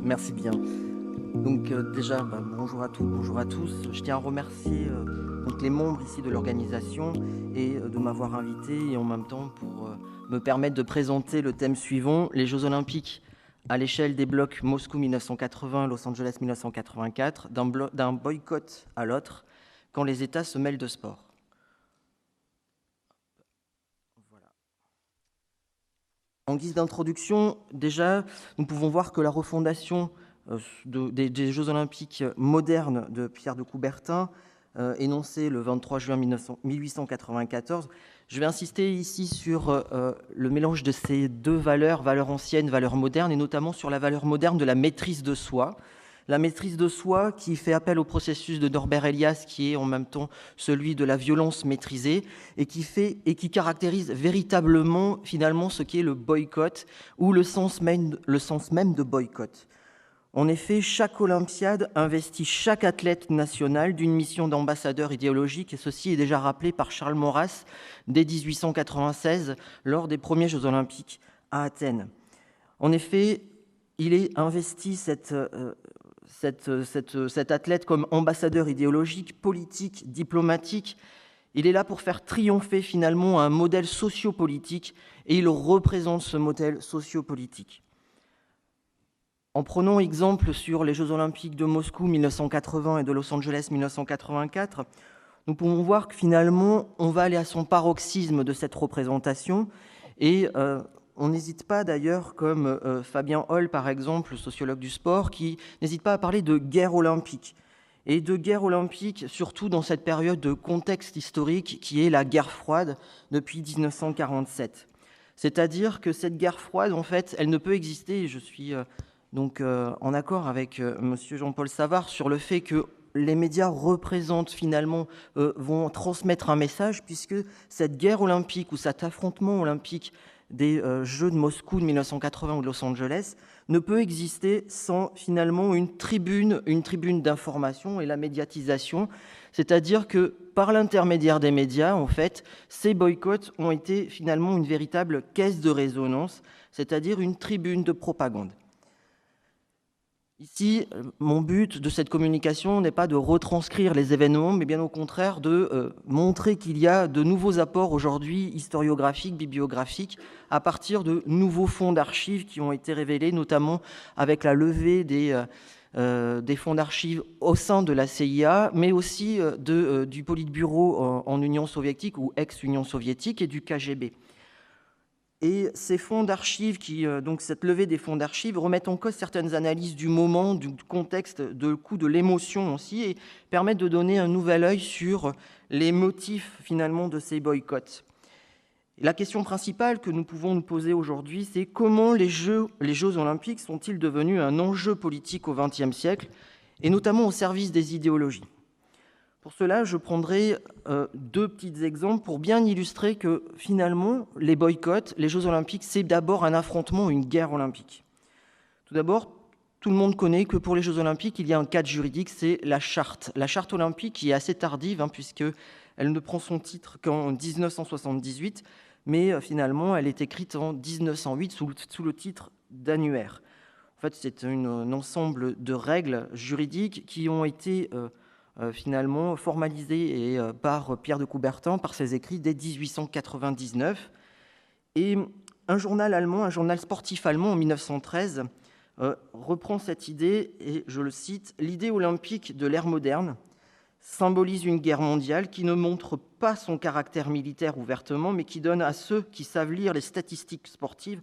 Merci bien. Donc déjà, bonjour à toutes, bonjour à tous. Je tiens à remercier donc les membres ici de l'organisation et de m'avoir invité et en même temps pour me permettre de présenter le thème suivant, les Jeux Olympiques à l'échelle des blocs Moscou 1980, Los Angeles 1984, d'un boycott à l'autre, quand les États se mêlent de sport. Voilà. En guise d'introduction, déjà, nous pouvons voir que la refondation des Jeux Olympiques modernes de Pierre de Coubertin, énoncée le 23 juin 1894. Je vais insister ici sur le mélange de ces deux valeurs anciennes, valeurs modernes, et notamment sur la valeur moderne de la maîtrise de soi. La maîtrise de soi qui fait appel au processus de Norbert Elias, qui est en même temps celui de la violence maîtrisée, et qui caractérise véritablement, finalement, ce qu'est le boycott, ou le sens même de boycott. En effet, chaque Olympiade investit chaque athlète national d'une mission d'ambassadeur idéologique, et ceci est déjà rappelé par Charles Maurras dès 1896, lors des premiers Jeux Olympiques à Athènes. En effet, il est investi cet athlète comme ambassadeur idéologique, politique, diplomatique. Il est là pour faire triompher finalement un modèle sociopolitique, et il représente ce modèle sociopolitique. En prenant exemple sur les Jeux Olympiques de Moscou 1980 et de Los Angeles 1984, nous pouvons voir que finalement, on va aller à son paroxysme de cette représentation, et on n'hésite pas d'ailleurs, comme Fabien Holl, par exemple, sociologue du sport, qui n'hésite pas à parler de guerre olympique. Et de guerre olympique, surtout dans cette période de contexte historique qui est la guerre froide depuis 1947. C'est-à-dire que cette guerre froide, en fait, elle ne peut exister, et je suis donc en accord avec monsieur Jean-Paul Savard sur le fait que les médias représentent finalement, vont transmettre un message, puisque cette guerre olympique ou cet affrontement olympique des Jeux de Moscou de 1980 ou de Los Angeles ne peut exister sans finalement une tribune d'information et la médiatisation. C'est-à-dire que par l'intermédiaire des médias, en fait, ces boycotts ont été finalement une véritable caisse de résonance, c'est-à-dire une tribune de propagande. Ici, mon but de cette communication n'est pas de retranscrire les événements, mais bien au contraire de montrer qu'il y a de nouveaux apports aujourd'hui historiographiques, bibliographiques, à partir de nouveaux fonds d'archives qui ont été révélés, notamment avec la levée des fonds d'archives au sein de la CIA, mais aussi du Politburo en Union soviétique ou ex-Union soviétique et du KGB. Et ces fonds d'archives, donc cette levée des fonds d'archives, remettent en cause certaines analyses du moment, du contexte, du coup de l'émotion aussi, et permettent de donner un nouvel œil sur les motifs finalement de ces boycotts. La question principale que nous pouvons nous poser aujourd'hui, c'est comment les Jeux olympiques sont-ils devenus un enjeu politique au XXe siècle, et notamment au service des idéologies. Pour cela, je prendrai deux petits exemples pour bien illustrer que finalement, les boycotts, les Jeux olympiques, c'est d'abord un affrontement, une guerre olympique. Tout d'abord, tout le monde connaît que pour les Jeux olympiques, il y a un cadre juridique, c'est la charte. La charte olympique qui est assez tardive, puisqu'elle ne prend son titre qu'en 1978, mais finalement, elle est écrite en 1908 sous le titre d'annuaire. En fait, c'est un ensemble de règles juridiques qui ont été finalement formalisé par Pierre de Coubertin, par ses écrits dès 1899. Et un journal sportif allemand en 1913 reprend cette idée, et je le cite, « L'idée olympique de l'ère moderne symbolise une guerre mondiale qui ne montre pas son caractère militaire ouvertement, mais qui donne à ceux qui savent lire les statistiques sportives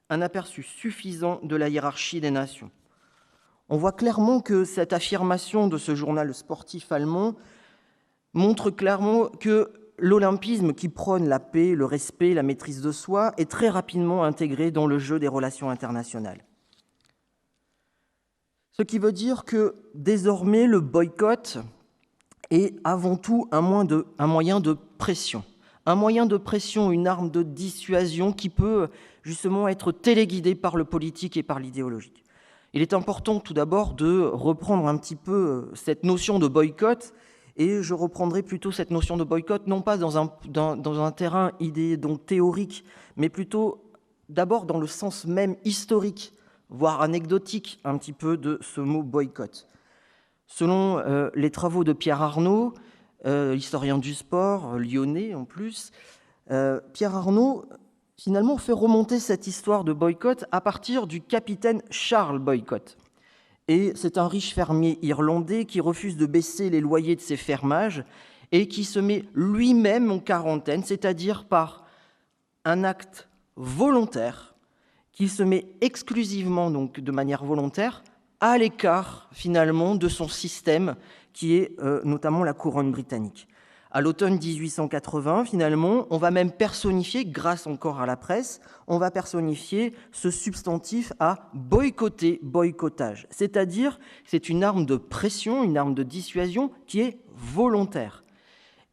un aperçu suffisant de la hiérarchie des nations. » On voit clairement que cette affirmation de ce journal sportif allemand montre clairement que l'olympisme qui prône la paix, le respect, la maîtrise de soi est très rapidement intégré dans le jeu des relations internationales. Ce qui veut dire que désormais le boycott est avant tout un moyen de pression. Un moyen de pression, une arme de dissuasion qui peut justement être téléguidée par le politique et par l'idéologique. Il est important tout d'abord de reprendre un petit peu cette notion de boycott, et je reprendrai plutôt cette notion de boycott non pas dans un terrain donc théorique, mais plutôt d'abord dans le sens même historique voire anecdotique un petit peu de ce mot boycott. Selon les travaux de Pierre Arnaud, historien du sport, lyonnais en plus, Pierre Arnaud finalement fait remonter cette histoire de boycott à partir du capitaine Charles Boycott. Et c'est un riche fermier irlandais qui refuse de baisser les loyers de ses fermages et qui se met lui-même en quarantaine, c'est-à-dire par un acte volontaire, qu'il se met exclusivement, donc de manière volontaire, à l'écart finalement de son système qui est notamment la couronne britannique. À l'automne 1880, finalement, on va même personnifier, grâce encore à la presse, on va personnifier ce substantif à boycotter, boycottage. C'est-à-dire, c'est une arme de pression, une arme de dissuasion qui est volontaire.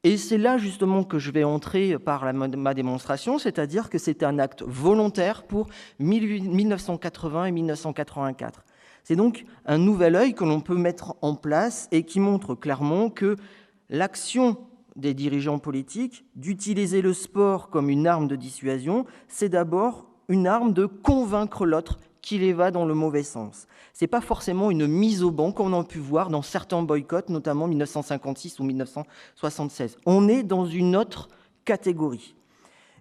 Et c'est là justement que je vais entrer par ma démonstration, c'est-à-dire que c'est un acte volontaire pour 1980 et 1984. C'est donc un nouvel œil que l'on peut mettre en place et qui montre clairement que l'action des dirigeants politiques d'utiliser le sport comme une arme de dissuasion, c'est d'abord une arme de convaincre l'autre qu'il va dans le mauvais sens. Ce n'est pas forcément une mise au banc comme on a pu voir dans certains boycotts, notamment 1956 ou 1976. On est dans une autre catégorie.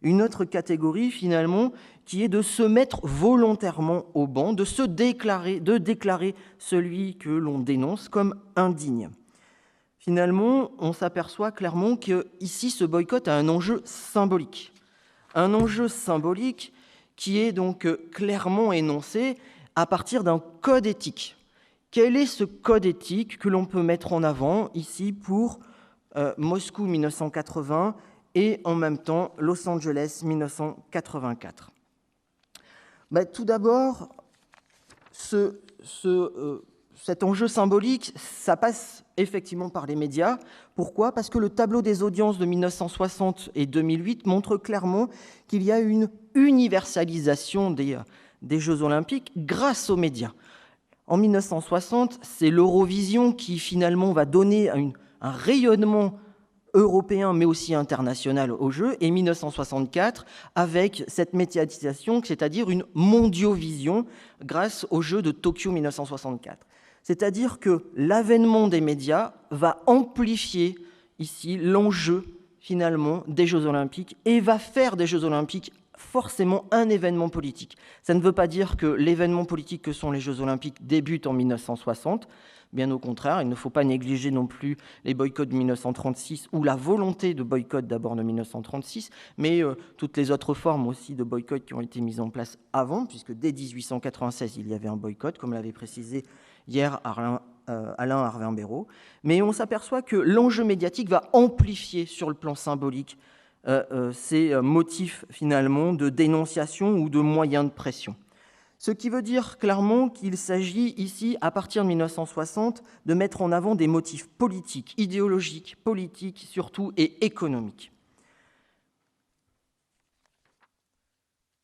Une autre catégorie, finalement, qui est de se mettre volontairement au banc, de déclarer celui que l'on dénonce comme indigne. Finalement, on s'aperçoit clairement qu'ici, ce boycott a un enjeu symbolique. Un enjeu symbolique qui est donc clairement énoncé à partir d'un code éthique. Quel est ce code éthique que l'on peut mettre en avant ici pour Moscou 1980 et en même temps Los Angeles 1984 ? Tout d'abord, cet enjeu symbolique, ça passe effectivement par les médias. Pourquoi ? Parce que le tableau des audiences de 1960 et 2008 montre clairement qu'il y a une universalisation des Jeux Olympiques grâce aux médias. En 1960, c'est l'Eurovision qui finalement va donner un rayonnement européen mais aussi international aux Jeux, et 1964 avec cette médiatisation, c'est-à-dire une mondiovision grâce aux Jeux de Tokyo 1964. C'est-à-dire que l'avènement des médias va amplifier ici l'enjeu finalement des Jeux Olympiques et va faire des Jeux Olympiques forcément un événement politique. Ça ne veut pas dire que l'événement politique que sont les Jeux Olympiques débute en 1960. Bien au contraire, il ne faut pas négliger non plus les boycotts de 1936 ou la volonté de boycott d'abord de 1936, mais toutes les autres formes aussi de boycott qui ont été mises en place avant, puisque dès 1896, il y avait un boycott, comme l'avait précisé hier Alain Arvin-Béraud. Mais on s'aperçoit que l'enjeu médiatique va amplifier sur le plan symbolique ces motifs finalement de dénonciation ou de moyens de pression. Ce qui veut dire clairement qu'il s'agit ici, à partir de 1960, de mettre en avant des motifs politiques, idéologiques, politiques surtout, et économiques.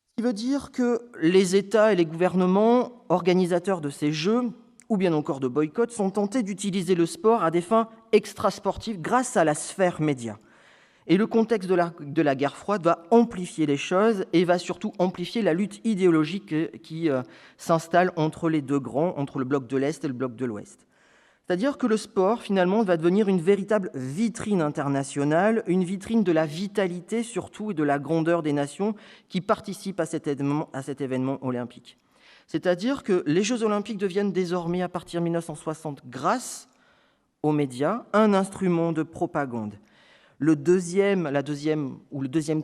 Ce qui veut dire que les États et les gouvernements organisateurs de ces Jeux, ou bien encore de boycott, sont tentés d'utiliser le sport à des fins extrasportives grâce à la sphère média. Et le contexte de la guerre froide va amplifier les choses et va surtout amplifier la lutte idéologique qui s'installe entre les deux grands, entre le bloc de l'Est et le bloc de l'Ouest. C'est-à-dire que le sport, finalement, va devenir une véritable vitrine internationale, une vitrine de la vitalité surtout et de la grandeur des nations qui participent à cet événement olympique. C'est-à-dire que les Jeux olympiques deviennent désormais, à partir de 1960, grâce aux médias, un instrument de propagande. Le deuxième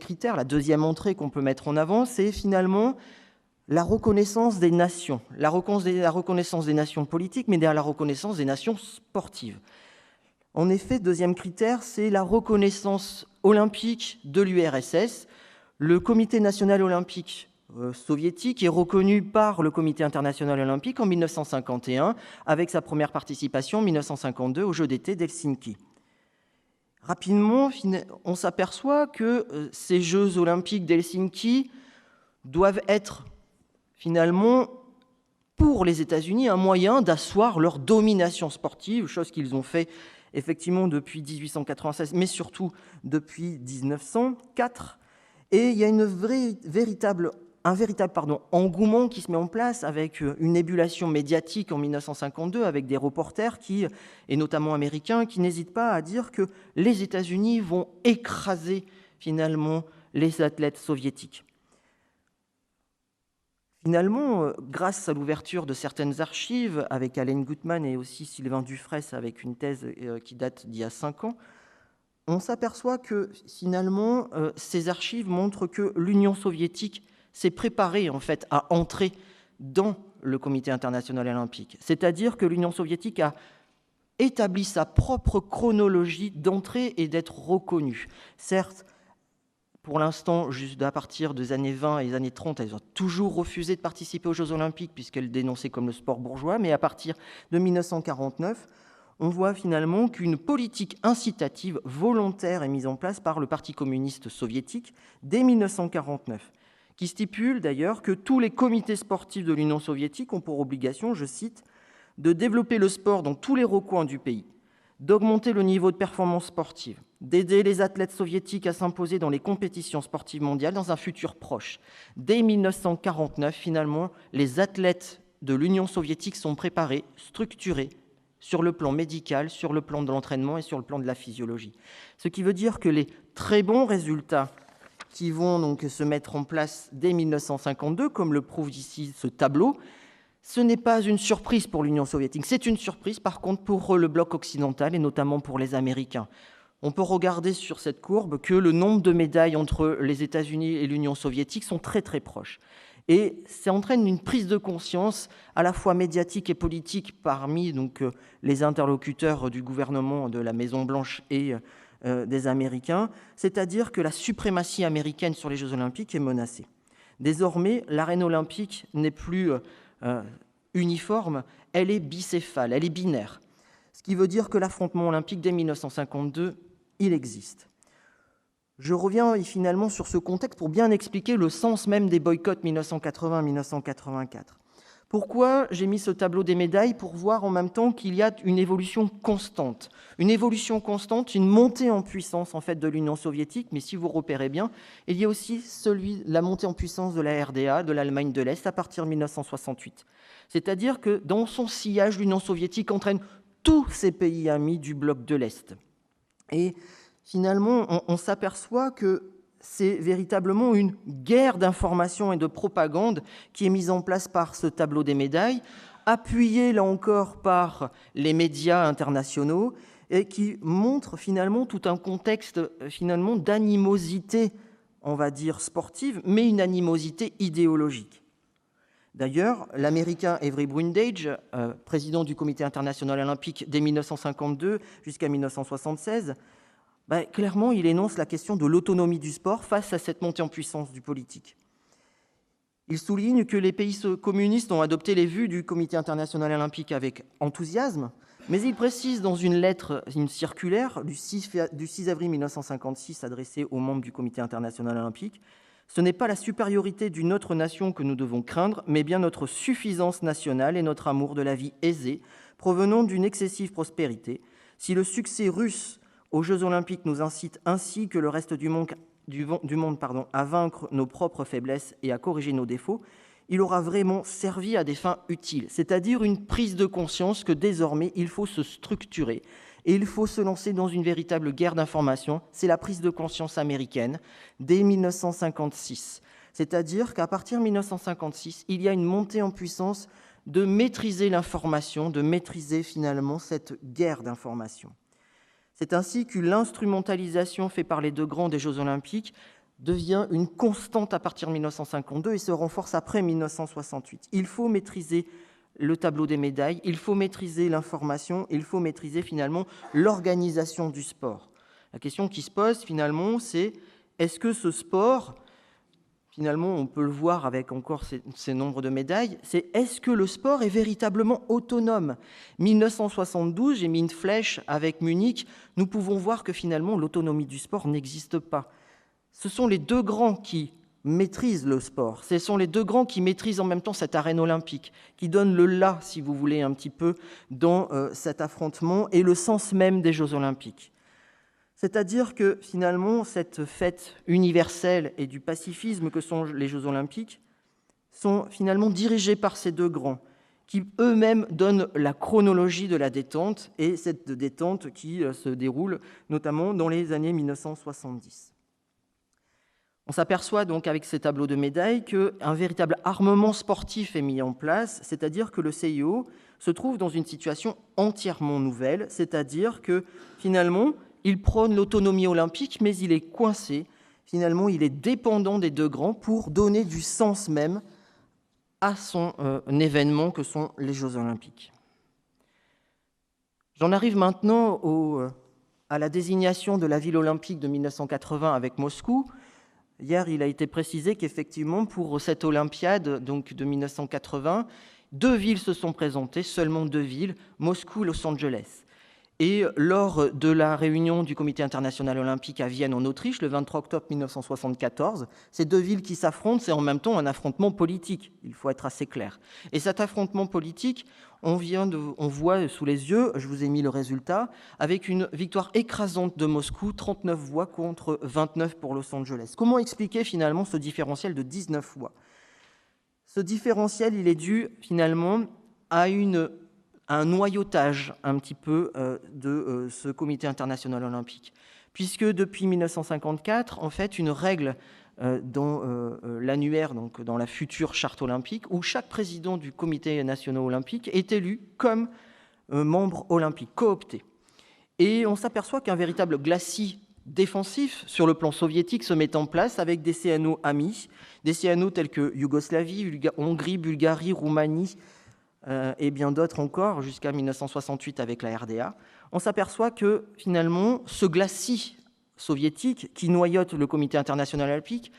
critère, la deuxième entrée qu'on peut mettre en avant, c'est finalement la reconnaissance des nations. La reconnaissance des nations politiques, mais la reconnaissance des nations sportives. En effet, deuxième critère, c'est la reconnaissance olympique de l'URSS. Le Comité national olympique soviétique est reconnu par le Comité international olympique en 1951, avec sa première participation en 1952 aux Jeux d'été d'Helsinki. Rapidement, on s'aperçoit que ces Jeux olympiques d'Helsinki doivent être finalement, pour les États-Unis, un moyen d'asseoir leur domination sportive, chose qu'ils ont fait effectivement depuis 1896, mais surtout depuis 1904. Et il y a une véritable un véritable engouement qui se met en place avec une ébullition médiatique en 1952 avec des reporters et notamment américains, qui n'hésitent pas à dire que les États-Unis vont écraser finalement les athlètes soviétiques. Finalement, grâce à l'ouverture de certaines archives avec Allen Gutmann et aussi Sylvain Dufraisse avec une thèse qui date d'il y a 5 ans, on s'aperçoit que finalement, ces archives montrent que l'Union soviétique s'est préparée en fait à entrer dans le Comité international olympique. C'est-à-dire que l'Union soviétique a établi sa propre chronologie d'entrée et d'être reconnue. Certes, pour l'instant, juste à partir des années 20 et des années 30, elles ont toujours refusé de participer aux Jeux olympiques puisqu'elles dénonçaient comme le sport bourgeois, mais à partir de 1949, on voit finalement qu'une politique incitative volontaire est mise en place par le Parti communiste soviétique dès 1949, qui stipule d'ailleurs que tous les comités sportifs de l'Union soviétique ont pour obligation, je cite, « de développer le sport dans tous les recoins du pays, d'augmenter le niveau de performance sportive, d'aider les athlètes soviétiques à s'imposer dans les compétitions sportives mondiales dans un futur proche. » Dès 1949, finalement, les athlètes de l'Union soviétique sont préparés, structurés, sur le plan médical, sur le plan de l'entraînement et sur le plan de la physiologie. Ce qui veut dire que les très bons résultats qui vont donc se mettre en place dès 1952, comme le prouve ici ce tableau, ce n'est pas une surprise pour l'Union soviétique. C'est une surprise, par contre, pour le bloc occidental et notamment pour les Américains. On peut regarder sur cette courbe que le nombre de médailles entre les États-Unis et l'Union soviétique sont très très proches. Et ça entraîne une prise de conscience à la fois médiatique et politique parmi les interlocuteurs du gouvernement de la Maison-Blanche et des Américains, c'est-à-dire que la suprématie américaine sur les Jeux olympiques est menacée. Désormais, l'arène olympique n'est plus uniforme, elle est bicéphale, elle est binaire. Ce qui veut dire que l'affrontement olympique, dès 1952, il existe. Je reviens finalement sur ce contexte pour bien expliquer le sens même des boycotts 1980-1984. Pourquoi j'ai mis ce tableau des médailles? Pour voir en même temps qu'il y a une évolution constante, une montée en puissance en fait de l'Union soviétique, mais si vous repérez bien, il y a aussi la montée en puissance de la RDA, de l'Allemagne de l'Est, à partir de 1968. C'est-à-dire que dans son sillage, l'Union soviétique entraîne tous ces pays amis du bloc de l'Est. Et finalement, on s'aperçoit que c'est véritablement une guerre d'information et de propagande qui est mise en place par ce tableau des médailles, appuyée là encore par les médias internationaux et qui montre finalement tout un contexte finalement d'animosité, on va dire sportive, mais une animosité idéologique. D'ailleurs, l'Américain Avery Brundage, président du Comité international olympique dès 1952 jusqu'à 1976, clairement, il énonce la question de l'autonomie du sport face à cette montée en puissance du politique. Il souligne que les pays communistes ont adopté les vues du Comité international olympique avec enthousiasme, mais il précise dans une lettre, une circulaire du 6 avril 1956 adressée aux membres du Comité international olympique, « Ce n'est pas la supériorité d'une autre nation que nous devons craindre, mais bien notre suffisance nationale et notre amour de la vie aisée, provenant d'une excessive prospérité. Si le succès russe aux Jeux olympiques nous incite ainsi que le reste du monde à vaincre nos propres faiblesses et à corriger nos défauts, il aura vraiment servi à des fins utiles. » C'est-à-dire une prise de conscience que désormais, il faut se structurer et il faut se lancer dans une véritable guerre d'information. C'est la prise de conscience américaine dès 1956. C'est-à-dire qu'à partir de 1956, il y a une montée en puissance de maîtriser l'information, de maîtriser finalement cette guerre d'information. C'est ainsi que l'instrumentalisation faite par les deux grands des Jeux olympiques devient une constante à partir de 1952 et se renforce après 1968. Il faut maîtriser le tableau des médailles, il faut maîtriser l'information, il faut maîtriser finalement l'organisation du sport. La question qui se pose finalement, c'est est-ce que ce sport, finalement on peut le voir avec encore ces nombres de médailles, c'est est-ce que le sport est véritablement autonome? 1972, j'ai mis une flèche avec Munich, nous pouvons voir que finalement l'autonomie du sport n'existe pas. Ce sont les deux grands qui maîtrisent le sport, ce sont les deux grands qui maîtrisent en même temps cette arène olympique, qui donnent le là, si vous voulez, un petit peu dans cet affrontement et le sens même des Jeux olympiques. C'est-à-dire que finalement, cette fête universelle et du pacifisme que sont les Jeux olympiques sont finalement dirigés par ces deux grands, qui eux-mêmes donnent la chronologie de la détente, et cette détente qui se déroule notamment dans les années 1970. On s'aperçoit donc avec ces tableaux de médailles qu'un véritable armement sportif est mis en place, c'est-à-dire que le CIO se trouve dans une situation entièrement nouvelle, c'est-à-dire que finalement, il prône l'autonomie olympique, mais il est coincé, finalement, il est dépendant des deux grands pour donner du sens même à son événement que sont les Jeux olympiques. J'en arrive maintenant à la désignation de la ville olympique de 1980 avec Moscou. Hier, il a été précisé qu'effectivement, pour cette Olympiade donc de 1980, 2 villes se sont présentées, seulement 2 villes, Moscou et Los Angeles. Et lors de la réunion du Comité international olympique à Vienne, en Autriche, le 23 octobre 1974, ces 2 villes qui s'affrontent, c'est en même temps un affrontement politique, il faut être assez clair. Et cet affrontement politique, on voit sous les yeux, je vous ai mis le résultat, avec une victoire écrasante de Moscou, 39 voix contre 29 pour Los Angeles. Comment expliquer finalement ce différentiel de 19 voix ? Ce différentiel, il est dû finalement à un noyautage un petit peu de ce Comité international olympique, puisque depuis 1954, en fait, une règle dans l'annuaire, donc dans la future charte olympique, où chaque président du Comité national olympique est élu comme membre olympique, coopté. Et on s'aperçoit qu'un véritable glacis défensif sur le plan soviétique se met en place avec des CNO amis, des CNO tels que Yougoslavie, Hongrie, Bulgarie, Roumanie, et bien d'autres encore, jusqu'à 1968 avec la RDA, on s'aperçoit que finalement, ce glacis soviétique qui noyote le Comité international olympique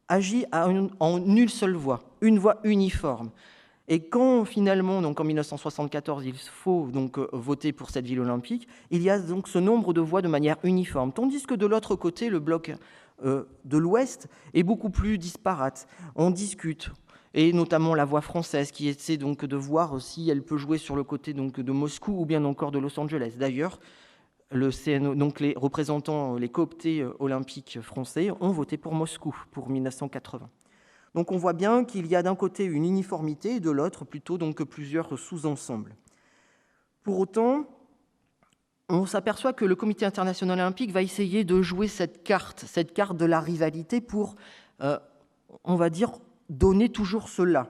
agit en une seule voix, une voix uniforme. Et quand finalement, donc en 1974, il faut donc voter pour cette ville olympique, il y a donc ce nombre de voix de manière uniforme, tandis que de l'autre côté, le bloc de l'Ouest est beaucoup plus disparate. On discute, et notamment la voix française qui essaie donc de voir si elle peut jouer sur le côté donc de Moscou ou bien encore de Los Angeles. D'ailleurs, le CNO, donc les représentants, les cooptés olympiques français ont voté pour Moscou pour 1980. Donc on voit bien qu'il y a d'un côté une uniformité et de l'autre plutôt donc plusieurs sous-ensembles. Pour autant, on s'aperçoit que le Comité international olympique va essayer de jouer cette carte de la rivalité pour, on va dire, donner toujours cela.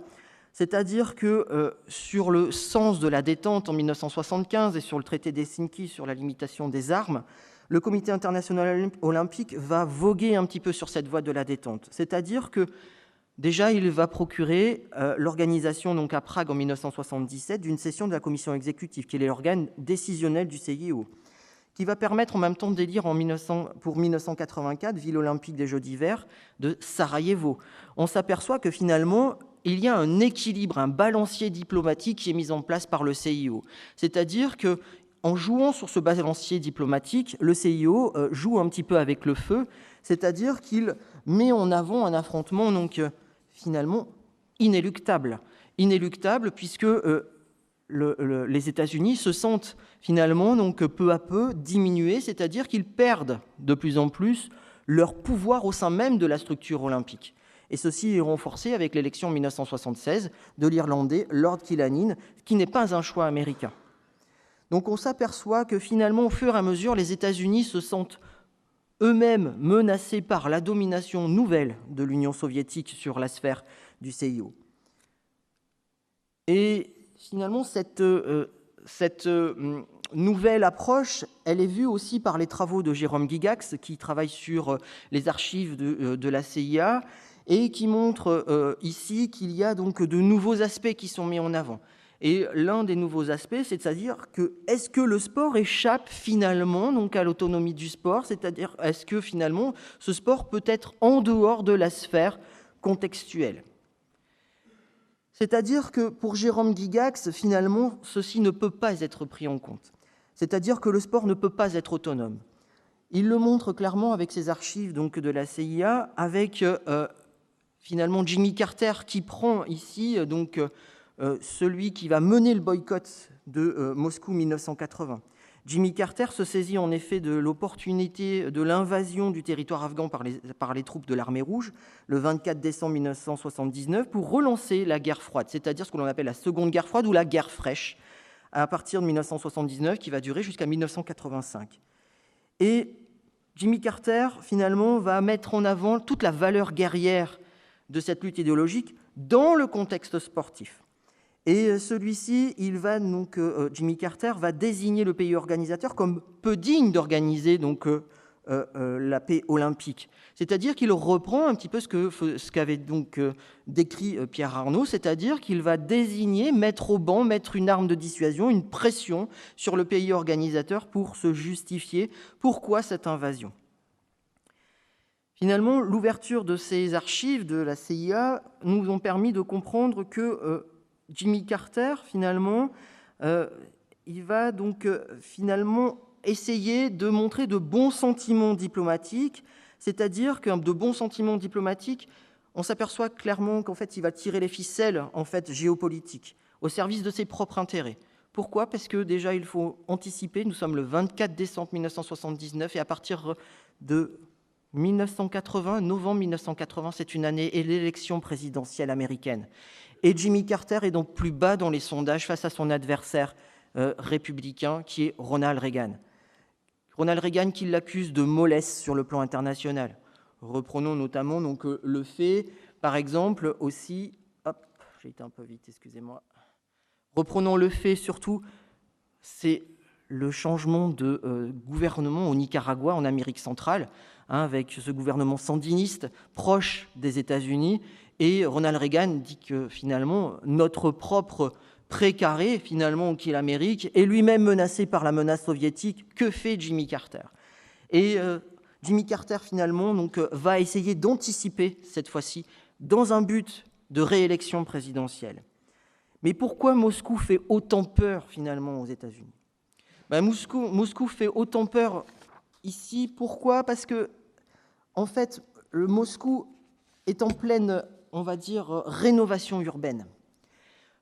C'est-à-dire que sur le sens de la détente en 1975 et sur le traité d'Helsinki sur la limitation des armes, le Comité international olympique va voguer un petit peu sur cette voie de la détente. C'est-à-dire que déjà, il va procurer l'organisation donc à Prague en 1977 d'une session de la commission exécutive, qui est l'organe décisionnel du CIO, qui va permettre en même temps d'élire pour 1984 ville olympique des Jeux d'hiver de Sarajevo. On s'aperçoit que finalement, il y a un équilibre, un balancier diplomatique qui est mis en place par le CIO. C'est-à-dire que en jouant sur ce balancier diplomatique, le CIO joue un petit peu avec le feu, c'est-à-dire qu'il met en avant un affrontement donc finalement inéluctable puisque les États-Unis se sentent finalement donc peu à peu diminuer, c'est-à-dire qu'ils perdent de plus en plus leur pouvoir au sein même de la structure olympique. Et ceci est renforcé avec l'élection en 1976 de l'Irlandais Lord Killanena, qui n'est pas un choix américain. Donc on s'aperçoit que finalement, au fur et à mesure, les États-Unis se sentent eux-mêmes menacés par la domination nouvelle de l'Union soviétique sur la sphère du CIO. Et finalement, cette nouvelle approche, elle est vue aussi par les travaux de Jérôme Gygax, qui travaille sur les archives de la CIA, et qui montre ici qu'il y a donc de nouveaux aspects qui sont mis en avant. Et l'un des nouveaux aspects, c'est-à-dire que est-ce que le sport échappe finalement donc à l'autonomie du sport, c'est-à-dire est-ce que finalement ce sport peut être en dehors de la sphère contextuelle. C'est-à-dire que pour Jérôme Gygax, finalement, ceci ne peut pas être pris en compte. C'est-à-dire que le sport ne peut pas être autonome. Il le montre clairement avec ses archives donc de la CIA, avec finalement Jimmy Carter qui prend ici donc celui qui va mener le boycott de Moscou 1980. Jimmy Carter se saisit en effet de l'opportunité de l'invasion du territoire afghan par les troupes de l'Armée rouge le 24 décembre 1979 pour relancer la guerre froide, c'est-à-dire ce que l'on appelle la Seconde Guerre froide ou la guerre fraîche, à partir de 1979, qui va durer jusqu'à 1985. Et Jimmy Carter, finalement, va mettre en avant toute la valeur guerrière de cette lutte idéologique dans le contexte sportif. Et celui-ci, Jimmy Carter va désigner le pays organisateur comme peu digne d'organiser la paix olympique. C'est-à-dire qu'il reprend un petit peu ce qu'avait décrit Pierre Arnaud, c'est-à-dire qu'il va désigner, mettre au banc, mettre une arme de dissuasion, une pression sur le pays organisateur pour se justifier. Pourquoi cette invasion ? Finalement, l'ouverture de ces archives de la CIA nous ont permis de comprendre que Jimmy Carter, finalement, il va finalement essayer de montrer de bons sentiments diplomatiques, c'est-à-dire que de bons sentiments diplomatiques, on s'aperçoit clairement qu'en fait, il va tirer les ficelles géopolitiques au service de ses propres intérêts. Pourquoi ? Parce que déjà, il faut anticiper, nous sommes le 24 décembre 1979, et à partir de 1980, novembre 1980, c'est une année et l'élection présidentielle américaine. Et Jimmy Carter est donc plus bas dans les sondages face à son adversaire républicain, qui est Ronald Reagan. Ronald Reagan qui l'accuse de mollesse sur le plan international. Reprenons notamment le fait, par exemple, aussi... j'ai été un peu vite, excusez-moi. Reprenons le fait, surtout, c'est le changement de gouvernement au Nicaragua, en Amérique centrale, avec ce gouvernement sandiniste proche des États-Unis. Et Ronald Reagan dit que, finalement, notre propre précaré, finalement, qui est l'Amérique, est lui-même menacé par la menace soviétique. Que fait Jimmy Carter ? Et Jimmy Carter, finalement, va essayer d'anticiper, cette fois-ci, dans un but de réélection présidentielle. Mais pourquoi Moscou fait autant peur, finalement, aux États-Unis ? Moscou fait autant peur ici. Pourquoi ? Parce que, en fait, le Moscou est en pleine, on va dire, rénovation urbaine.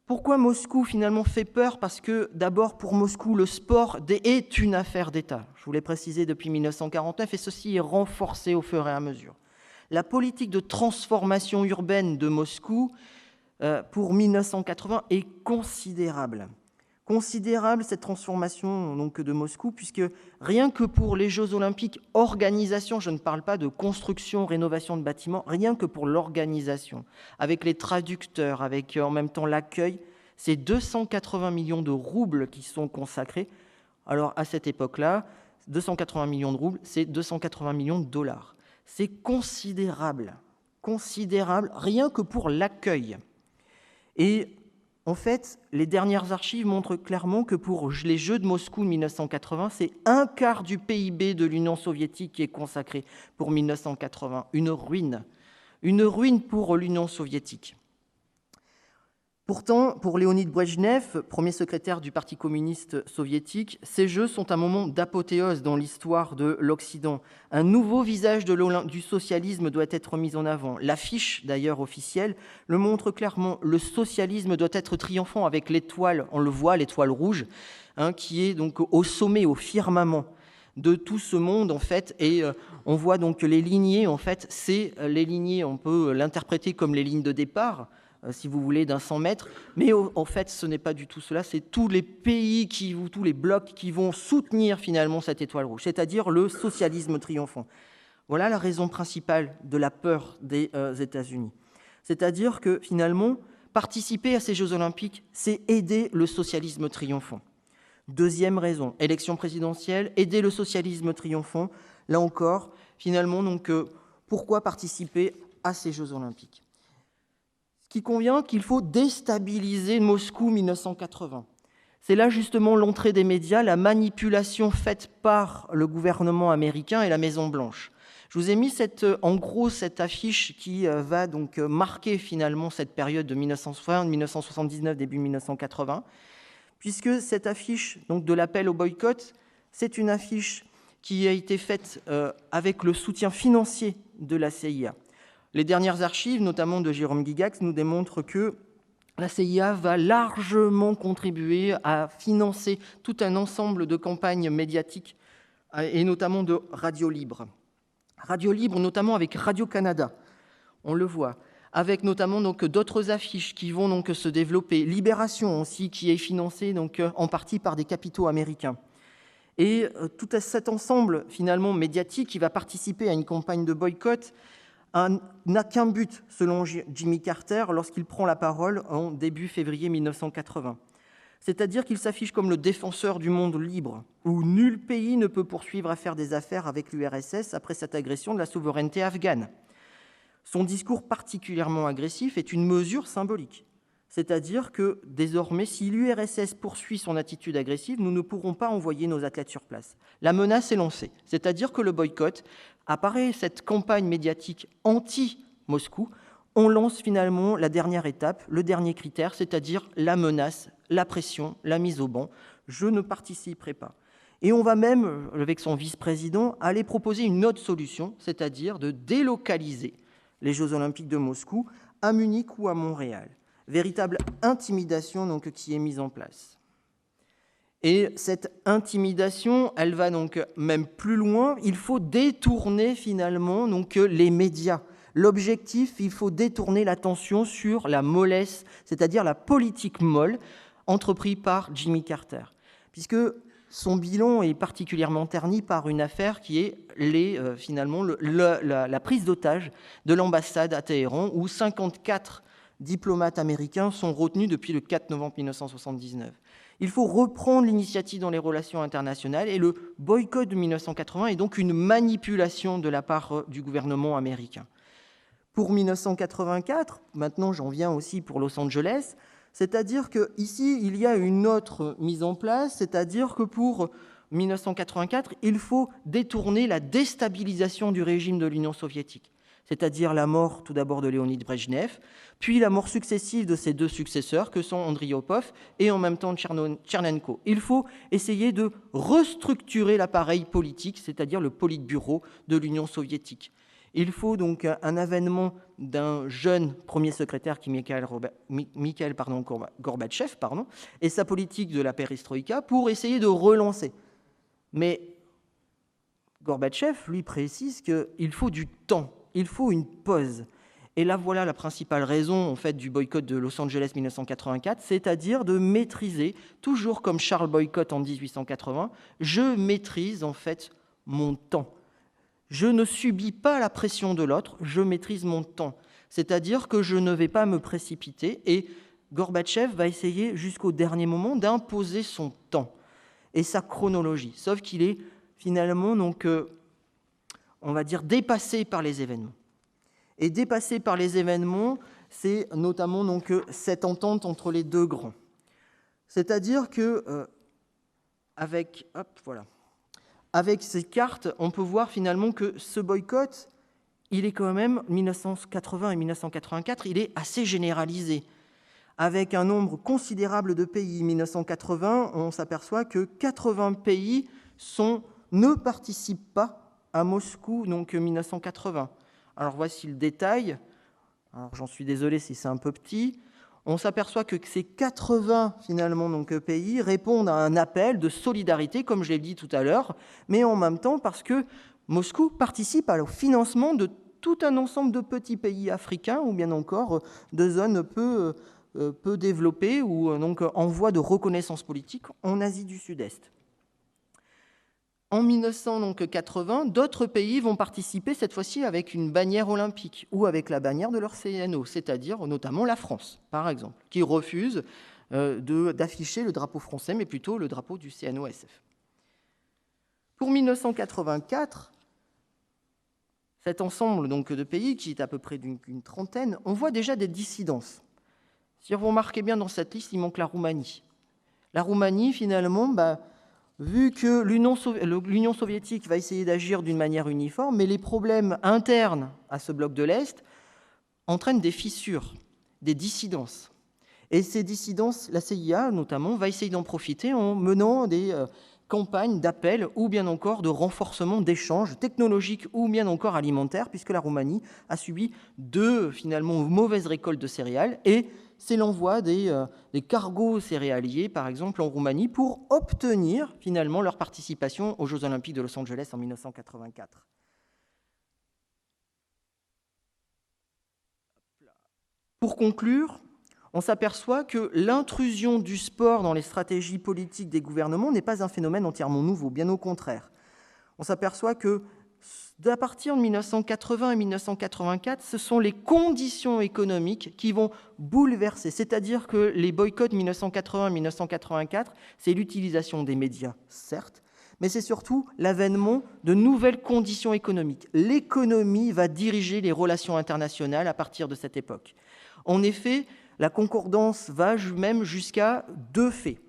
Pourquoi Moscou, finalement, fait peur ? Parce que, d'abord, pour Moscou, le sport est une affaire d'État. Je vous l'ai précisé depuis 1949, et ceci est renforcé au fur et à mesure. La politique de transformation urbaine de Moscou, pour 1980, est considérable. Considérable, cette transformation de Moscou, puisque rien que pour les Jeux Olympiques, organisation, je ne parle pas de construction, rénovation de bâtiments, rien que pour l'organisation, avec les traducteurs, avec en même temps l'accueil, c'est 280 millions de roubles qui sont consacrés. Alors à cette époque-là, 280 millions de roubles, c'est 280 millions de dollars. C'est considérable, considérable, rien que pour l'accueil. Et en fait, les dernières archives montrent clairement que pour les Jeux de Moscou de 1980, c'est un quart du PIB de l'Union soviétique qui est consacré pour 1980. Une ruine pour l'Union soviétique. Pourtant, pour Léonid Brejnev, premier secrétaire du Parti communiste soviétique, ces Jeux sont un moment d'apothéose dans l'histoire de l'Occident. Un nouveau visage du socialisme doit être mis en avant. L'affiche, d'ailleurs officielle, le montre clairement. Le socialisme doit être triomphant avec l'étoile, on le voit, l'étoile rouge, qui est donc au sommet, au firmament de tout ce monde, en fait. Et on voit donc les lignées, en fait, c'est les lignées, on peut l'interpréter comme les lignes de départ, si vous voulez, d'un 100 mètres, mais en fait, ce n'est pas du tout cela, c'est tous les pays, tous les blocs qui vont soutenir finalement cette étoile rouge, c'est-à-dire le socialisme triomphant. Voilà la raison principale de la peur des États-Unis. C'est-à-dire que finalement, participer à ces Jeux Olympiques, c'est aider le socialisme triomphant. Deuxième raison, élection présidentielle, aider le socialisme triomphant. Là encore, finalement, pourquoi participer à ces Jeux Olympiques ? Ce qui convient qu'il faut déstabiliser Moscou 1980. C'est là justement l'entrée des médias, la manipulation faite par le gouvernement américain et la Maison-Blanche. Je vous ai mis en gros cette affiche qui va donc marquer finalement cette période de 1960, 1979, début 1980, puisque cette affiche donc, de l'appel au boycott, c'est une affiche qui a été faite avec le soutien financier de la CIA. Les dernières archives, notamment de Jérôme Gygax, nous démontrent que la CIA va largement contribuer à financer tout un ensemble de campagnes médiatiques et notamment de radio libre. Radio libre, notamment avec Radio-Canada, on le voit, avec notamment donc d'autres affiches qui vont donc se développer. Libération aussi, qui est financée donc en partie par des capitaux américains. Et tout cet ensemble finalement médiatique qui va participer à une campagne de boycott n'a qu'un but, selon Jimmy Carter, lorsqu'il prend la parole en début février 1980. C'est-à-dire qu'il s'affiche comme le défenseur du monde libre, où nul pays ne peut poursuivre à faire des affaires avec l'URSS après cette agression de la souveraineté afghane. Son discours particulièrement agressif est une mesure symbolique. C'est-à-dire que, désormais, si l'URSS poursuit son attitude agressive, nous ne pourrons pas envoyer nos athlètes sur place. La menace est lancée. C'est-à-dire que le boycott, apparaît cette campagne médiatique anti-Moscou, on lance finalement la dernière étape, le dernier critère, c'est-à-dire la menace, la pression, la mise au banc. Je ne participerai pas. Et on va même, avec son vice-président, aller proposer une autre solution, c'est-à-dire de délocaliser les Jeux Olympiques de Moscou à Munich ou à Montréal. Véritable intimidation donc, qui est mise en place. Et cette intimidation, elle va donc même plus loin. Il faut détourner finalement donc, les médias. L'objectif, il faut détourner l'attention sur la mollesse, c'est-à-dire la politique molle entreprise par Jimmy Carter. Puisque son bilan est particulièrement terni par une affaire qui est finalement la prise d'otage de l'ambassade à Téhéran, où 54 diplomates américains sont retenus depuis le 4 novembre 1979. Il faut reprendre l'initiative dans les relations internationales et le boycott de 1980 est donc une manipulation de la part du gouvernement américain. Pour 1984, maintenant j'en viens aussi pour Los Angeles, c'est-à-dire qu'ici, il y a une autre mise en place, c'est-à-dire que pour 1984, il faut détourner la déstabilisation du régime de l'Union soviétique, c'est-à-dire la mort tout d'abord de Léonid Brejnev, puis la mort successive de ses deux successeurs, que sont Andriopov et en même temps Tchernenko. Il faut essayer de restructurer l'appareil politique, c'est-à-dire le Politburo de l'Union soviétique. Il faut donc un avènement d'un jeune premier secrétaire qui est Mikhail Gorbatchev et sa politique de la perestroïka pour essayer de relancer. Mais Gorbatchev, lui, précise qu'il faut du temps, il faut une pause. Et là, voilà la principale raison en fait, du boycott de Los Angeles 1984, c'est-à-dire de maîtriser, toujours comme Charles Boycott en 1880, je maîtrise en fait mon temps. Je ne subis pas la pression de l'autre, je maîtrise mon temps. C'est-à-dire que je ne vais pas me précipiter et Gorbatchev va essayer jusqu'au dernier moment d'imposer son temps et sa chronologie. Sauf qu'il est finalement, donc, on va dire, dépassé par les événements. Et dépassé par les événements, c'est notamment donc, cette entente entre les deux grands. C'est-à-dire que, avec ces cartes, on peut voir finalement que ce boycott, il est quand même, 1980 et 1984, il est assez généralisé. Avec un nombre considérable de pays, 1980, on s'aperçoit que 80 pays ne participent pas à Moscou, donc 1980. Alors voici le détail. Alors, j'en suis désolé si c'est un peu petit. On s'aperçoit que ces 80 finalement, donc, pays répondent à un appel de solidarité, comme je l'ai dit tout à l'heure, mais en même temps parce que Moscou participe au financement de tout un ensemble de petits pays africains ou bien encore de zones peu développées ou donc, en voie de reconnaissance politique en Asie du Sud-Est. En 1980, d'autres pays vont participer cette fois-ci avec une bannière olympique ou avec la bannière de leur CNO, c'est-à-dire notamment la France, par exemple, qui refuse d'afficher le drapeau français, mais plutôt le drapeau du CNOSF. Pour 1984, cet ensemble donc, de pays, qui est à peu près d'une trentaine, on voit déjà des dissidences. Si vous remarquez bien dans cette liste, il manque la Roumanie. La Roumanie, finalement, vu que l'Union soviétique va essayer d'agir d'une manière uniforme, mais les problèmes internes à ce bloc de l'Est entraînent des fissures, des dissidences. Et ces dissidences, la CIA notamment, va essayer d'en profiter en menant des campagne d'appel ou bien encore de renforcement d'échanges technologiques ou bien encore alimentaires, puisque la Roumanie a subi deux finalement mauvaises récoltes de céréales, et c'est l'envoi des cargos céréaliers, par exemple, en Roumanie, pour obtenir finalement leur participation aux Jeux Olympiques de Los Angeles en 1984. Pour conclure, on s'aperçoit que l'intrusion du sport dans les stratégies politiques des gouvernements n'est pas un phénomène entièrement nouveau, bien au contraire. On s'aperçoit que, à partir de 1980 et 1984, ce sont les conditions économiques qui vont bouleverser. C'est-à-dire que les boycotts 1980-1984, c'est l'utilisation des médias, certes, mais c'est surtout l'avènement de nouvelles conditions économiques. L'économie va diriger les relations internationales à partir de cette époque. En effet, la concordance va même jusqu'à deux faits.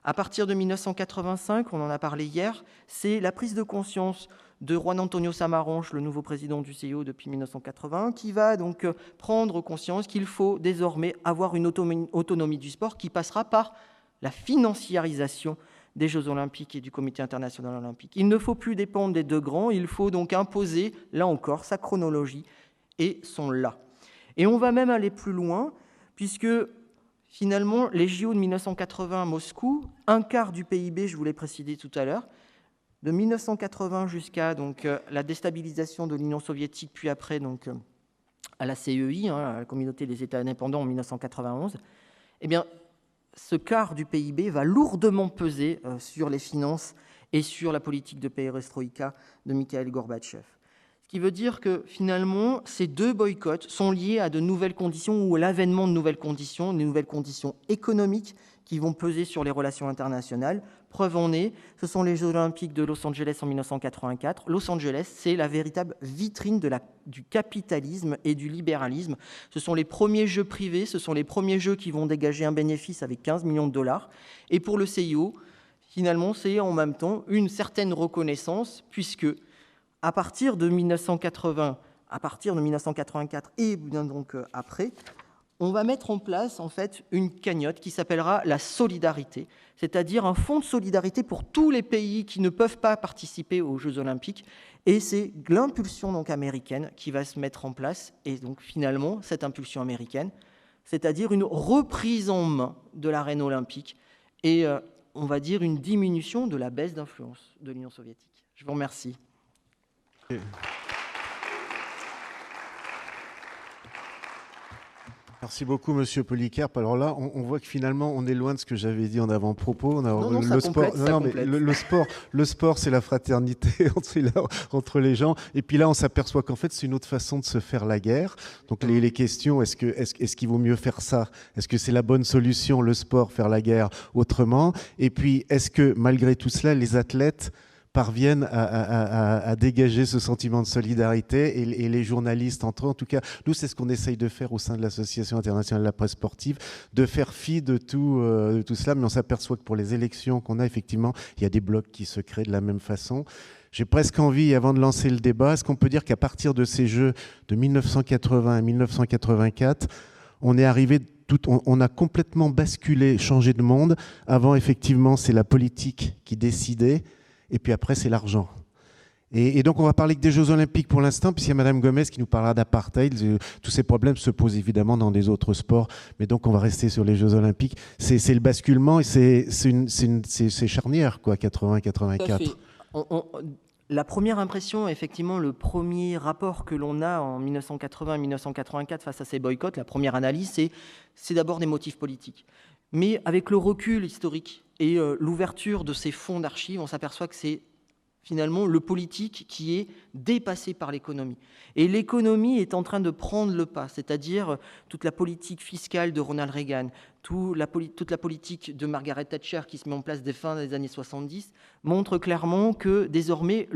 À partir de 1985, on en a parlé hier, c'est la prise de conscience de Juan Antonio Samaranch, le nouveau président du CIO depuis 1980, qui va donc prendre conscience qu'il faut désormais avoir une autonomie du sport qui passera par la financiarisation des Jeux Olympiques et du Comité international olympique. Il ne faut plus dépendre des deux grands, il faut donc imposer, là encore, sa chronologie et son là. Et on va même aller plus loin, puisque finalement, les JO de 1980 à Moscou, un quart du PIB, je vous l'ai précisé tout à l'heure, de 1980 jusqu'à la déstabilisation de l'Union soviétique, puis après à la CEI, la Communauté des États indépendants en 1991, eh bien, ce quart du PIB va lourdement peser sur les finances et sur la politique de perestroïka de Mikhaïl Gorbatchev. Ce qui veut dire que finalement, ces deux boycotts sont liés à de nouvelles conditions ou à l'avènement de nouvelles conditions économiques qui vont peser sur les relations internationales. Preuve en est, ce sont les Jeux Olympiques de Los Angeles en 1984. Los Angeles, c'est la véritable vitrine du capitalisme et du libéralisme. Ce sont les premiers jeux privés, ce sont les premiers jeux qui vont dégager un bénéfice avec 15 millions de dollars. Et pour le CIO, finalement, c'est en même temps une certaine reconnaissance, puisque à partir de 1980, à partir de 1984 et bien donc après, on va mettre en place en fait une cagnotte qui s'appellera la solidarité, c'est-à-dire un fonds de solidarité pour tous les pays qui ne peuvent pas participer aux Jeux Olympiques. Et c'est l'impulsion donc américaine qui va se mettre en place. Et donc finalement, cette impulsion américaine, c'est-à-dire une reprise en main de l'arène olympique et on va dire une diminution de la baisse d'influence de l'Union soviétique. Je vous remercie. Merci beaucoup, Monsieur Polycarpe. Alors là, on voit que finalement, on est loin de ce que j'avais dit en avant-propos. Le sport, c'est la fraternité entre les gens. Et puis là, on s'aperçoit qu'en fait, c'est une autre façon de se faire la guerre. Donc les questions, est-ce qu'il vaut mieux faire ça? Est-ce que c'est la bonne solution, le sport, faire la guerre autrement? Et puis, est-ce que malgré tout cela, les athlètes parviennent à dégager ce sentiment de solidarité et les journalistes entre eux. En tout cas, nous, c'est ce qu'on essaye de faire au sein de l'Association internationale de la presse sportive, de faire fi de tout cela, mais on s'aperçoit que pour les élections qu'on a, effectivement, il y a des blocs qui se créent de la même façon. J'ai presque envie, avant de lancer le débat, est-ce qu'on peut dire qu'à partir de ces Jeux de 1980 à 1984, on est arrivé... on a complètement basculé, changé de monde. Avant, effectivement, c'est la politique qui décidait. Et puis après, c'est l'argent. Et donc, on va parler que des Jeux Olympiques pour l'instant, puisqu'il y a Mme Gomez qui nous parlera d'apartheid. Tous ces problèmes se posent évidemment dans des autres sports, mais donc on va rester sur les Jeux Olympiques. C'est le basculement et c'est charnière, quoi, 80-84. La première impression, effectivement, le premier rapport que l'on a en 1980-1984 face à ces boycotts, la première analyse, c'est d'abord des motifs politiques. Mais avec le recul historique et l'ouverture de ces fonds d'archives, on s'aperçoit que c'est finalement le politique qui est dépassé par l'économie. Et l'économie est en train de prendre le pas, c'est-à-dire toute la politique fiscale de Ronald Reagan, toute la politique de Margaret Thatcher qui se met en place dès fin des années 70, montre clairement que désormais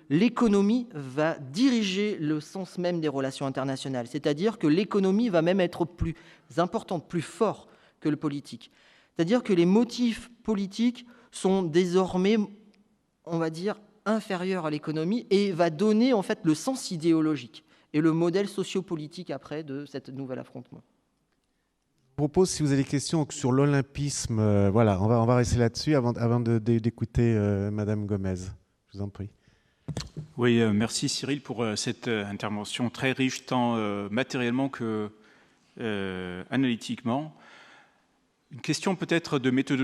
l'économie va diriger le sens même des relations internationales, c'est-à-dire que l'économie va même être plus importante, plus forte que le politique. C'est-à-dire que les motifs politiques sont désormais, on va dire, inférieurs à l'économie et va donner en fait le sens idéologique et le modèle sociopolitique après de cet nouvel affrontement. propose, si vous avez des questions sur l'olympisme, voilà, on va rester là-dessus avant d'écouter Madame Gomez. Je vous en prie. Oui, merci Cyril pour cette intervention très riche, tant matériellement que analytiquement. Une question peut-être de méthodologie.